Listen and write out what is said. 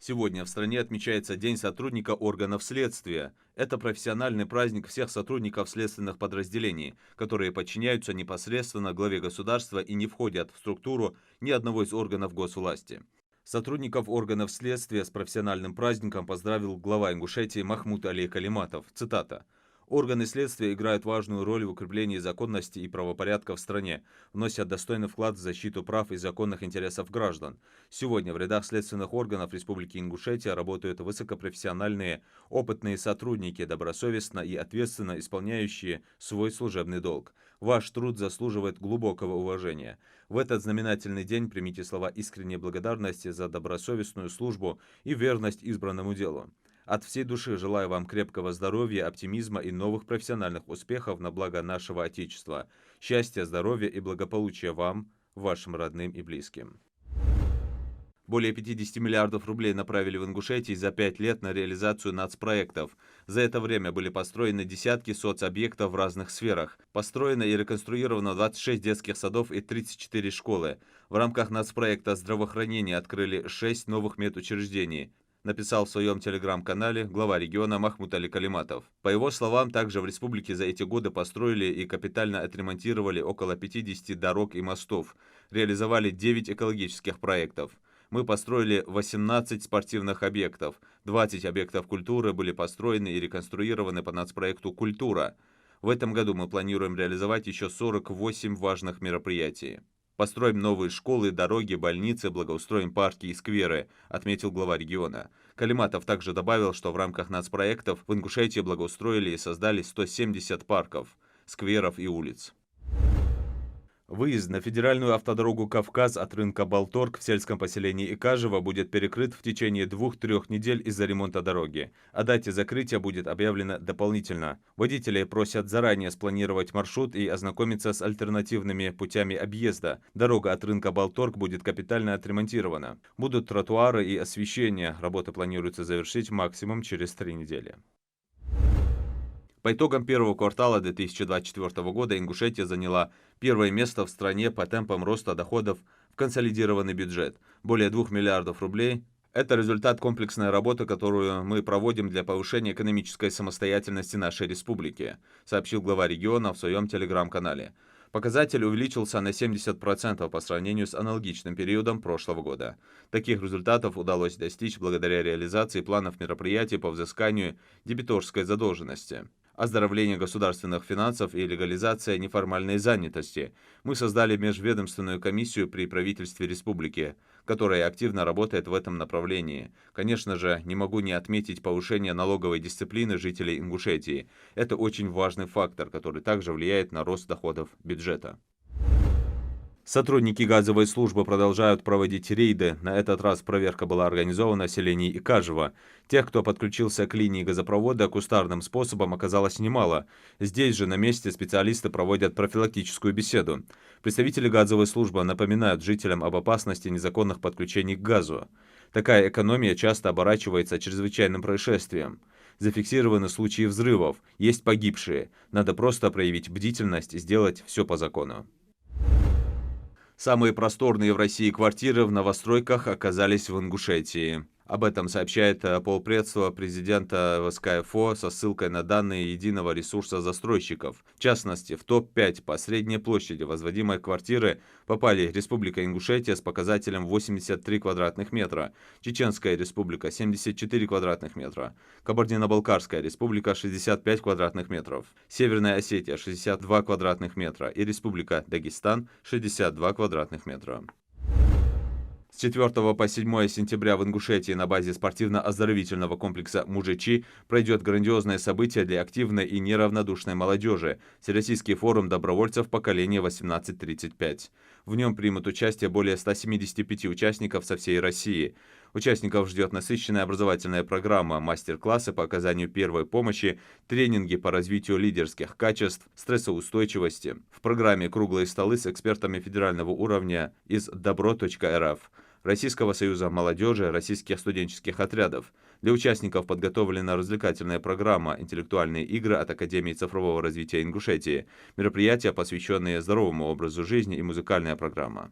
Сегодня в стране отмечается День сотрудника органов следствия. Это профессиональный праздник всех сотрудников следственных подразделений, которые подчиняются непосредственно главе государства и не входят в структуру ни одного из органов госвласти. Сотрудников органов следствия с профессиональным праздником поздравил глава Ингушетии Махмуд Али Калиматов. Цитата. Органы следствия играют важную роль в укреплении законности и правопорядка в стране, вносят достойный вклад в защиту прав и законных интересов граждан. Сегодня в рядах следственных органов Республики Ингушетия работают высокопрофессиональные, опытные сотрудники, добросовестно и ответственно исполняющие свой служебный долг. Ваш труд заслуживает глубокого уважения. В этот знаменательный день примите слова искренней благодарности за добросовестную службу и верность избранному делу. От всей души желаю вам крепкого здоровья, оптимизма и новых профессиональных успехов на благо нашего Отечества. Счастья, здоровья и благополучия вам, вашим родным и близким. Более 50 миллиардов рублей направили в Ингушетии за 5 лет на реализацию нацпроектов. За это время были построены десятки соцобъектов в разных сферах. Построено и реконструировано 26 детских садов и 34 школы. В рамках нацпроекта здравоохранения открыли 6 новых медучреждений, написал в своем телеграм-канале глава региона Махмуд Али Калиматов. По его словам, также в республике за эти годы построили и капитально отремонтировали около 50 дорог и мостов, реализовали 9 экологических проектов. Мы построили 18 спортивных объектов, 20 объектов культуры были построены и реконструированы по нацпроекту «Культура». В этом году мы планируем реализовать еще 48 важных мероприятий. Построим новые школы, дороги, больницы, благоустроим парки и скверы, отметил глава региона. Калиматов также добавил, что в рамках нацпроектов в Ингушетии благоустроили и создали 170 парков, скверов и улиц. Выезд на федеральную автодорогу «Кавказ» от рынка Балторг в сельском поселении Икажево будет перекрыт в течение 2-3 недель из-за ремонта дороги. О дате закрытия будет объявлено дополнительно. Водителей просят заранее спланировать маршрут и ознакомиться с альтернативными путями объезда. Дорога от рынка Балторг будет капитально отремонтирована. Будут тротуары и освещение. Работы планируется завершить максимум через 3 недели. По итогам первого квартала 2024 года Ингушетия заняла первое место в стране по темпам роста доходов в консолидированный бюджет. Более 2 миллиардов рублей. Это результат комплексной работы, которую мы проводим для повышения экономической самостоятельности нашей республики, сообщил глава региона в своем телеграм-канале. Показатель увеличился на 70% по сравнению с аналогичным периодом прошлого года. Таких результатов удалось достичь благодаря реализации планов мероприятий по взысканию дебиторской задолженности, оздоровление государственных финансов и легализация неформальной занятости. Мы создали межведомственную комиссию при правительстве республики, которая активно работает в этом направлении. Конечно же, не могу не отметить повышение налоговой дисциплины жителей Ингушетии. Это очень важный фактор, который также влияет на рост доходов бюджета. Сотрудники газовой службы продолжают проводить рейды. На этот раз проверка была организована в селении Икажево. Тех, кто подключился к линии газопровода кустарным способом, оказалось немало. Здесь же на месте специалисты проводят профилактическую беседу. Представители газовой службы напоминают жителям об опасности незаконных подключений к газу. Такая экономия часто оборачивается чрезвычайным происшествием. Зафиксированы случаи взрывов, есть погибшие. Надо просто проявить бдительность и сделать все по закону. Самые просторные в России квартиры в новостройках оказались в Ингушетии. Об этом сообщает полпредства президента ВСКФО со ссылкой на данные единого ресурса застройщиков. В частности, в топ-5 по средней площади возводимой квартиры попали Республика Ингушетия с показателем 83 квадратных метра, Чеченская республика 74 квадратных метра, Кабардино-Балкарская республика 65 квадратных метров, Северная Осетия 62 квадратных метра и Республика Дагестан 62 квадратных метра. С 4 по 7 сентября в Ингушетии на базе спортивно-оздоровительного комплекса «Мужичи» пройдет грандиозное событие для активной и неравнодушной молодежи – Всероссийский форум добровольцев поколения 18-35. В нем примут участие более 175 участников со всей России. Участников ждет насыщенная образовательная программа, мастер-классы по оказанию первой помощи, тренинги по развитию лидерских качеств, стрессоустойчивости. В программе круглые столы с экспертами федерального уровня из Добро.рф, Российского союза молодежи, российских студенческих отрядов. Для участников подготовлена развлекательная программа «Интеллектуальные игры» от Академии цифрового развития Ингушетии, мероприятия, посвященные здоровому образу жизни и музыкальная программа.